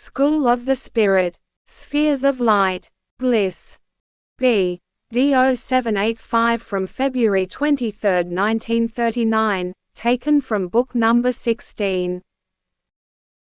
School of the Spirit, Spheres of Light, Bliss. BD0785 from February 23, 1939, taken from book number 16.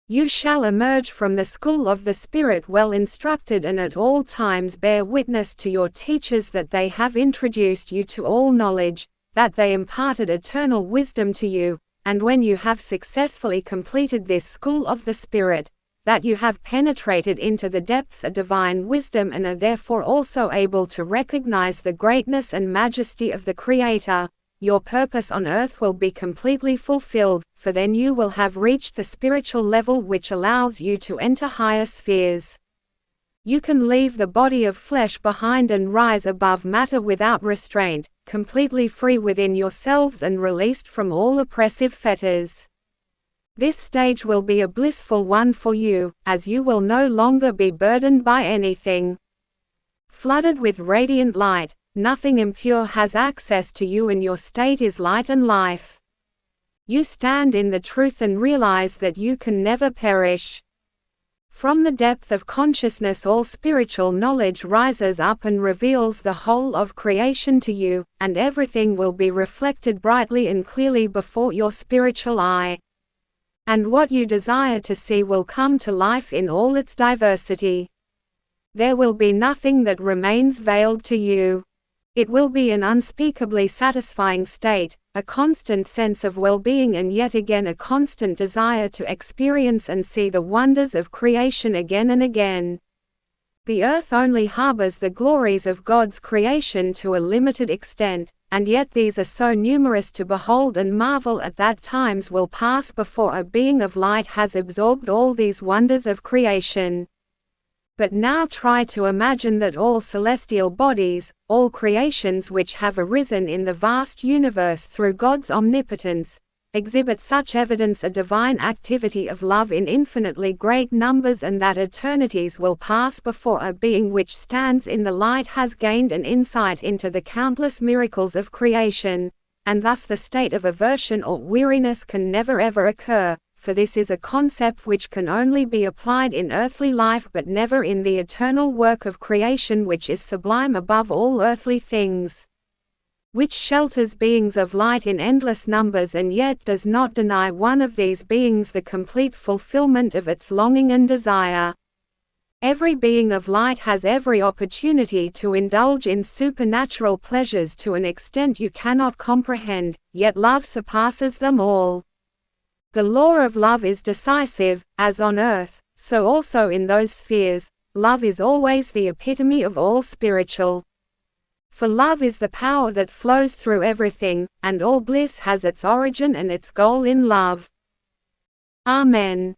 You shall emerge from the school of the Spirit well instructed, and at all times bear witness to your teachers that they have introduced you to all knowledge, that they imparted eternal wisdom to you, and when you have successfully completed this school of the Spirit, that you have penetrated into the depths of divine wisdom and are therefore also able to recognize the greatness and majesty of the Creator, your purpose on earth will be completely fulfilled, for then you will have reached the spiritual level which allows you to enter higher spheres. You can leave the body of flesh behind and rise above matter without restraint, completely free within yourselves and released from all oppressive fetters. This stage will be a blissful one for you, as you will no longer be burdened by anything. Flooded with radiant light, nothing impure has access to you, and your state is light and life. You stand in the truth and realize that you can never perish. From the depth of consciousness all spiritual knowledge rises up and reveals the whole of creation to you, and everything will be reflected brightly and clearly before your spiritual eye. And what you desire to see will come to life in all its diversity. There will be nothing that remains veiled to you. It will be an unspeakably satisfying state, a constant sense of well-being, and yet again a constant desire to experience and see the wonders of creation again and again. The earth only harbors the glories of God's creation to a limited extent, and yet these are so numerous to behold and marvel at that times will pass before a being of light has absorbed all these wonders of creation. But now try to imagine that all celestial bodies, all creations which have arisen in the vast universe through God's omnipotence, exhibit such evidence of divine activity of love in infinitely great numbers, and that eternities will pass before a being which stands in the light has gained an insight into the countless miracles of creation, and thus the state of aversion or weariness can never ever occur, for this is a concept which can only be applied in earthly life but never in the eternal work of creation which is sublime above all earthly things, which shelters beings of light in endless numbers and yet does not deny one of these beings the complete fulfillment of its longing and desire. Every being of light has every opportunity to indulge in supernatural pleasures to an extent you cannot comprehend, yet love surpasses them all. The law of love is decisive, as on earth, so also in those spheres. Love is always the epitome of all spiritual. For love is the power that flows through everything, and all bliss has its origin and its goal in love. Amen.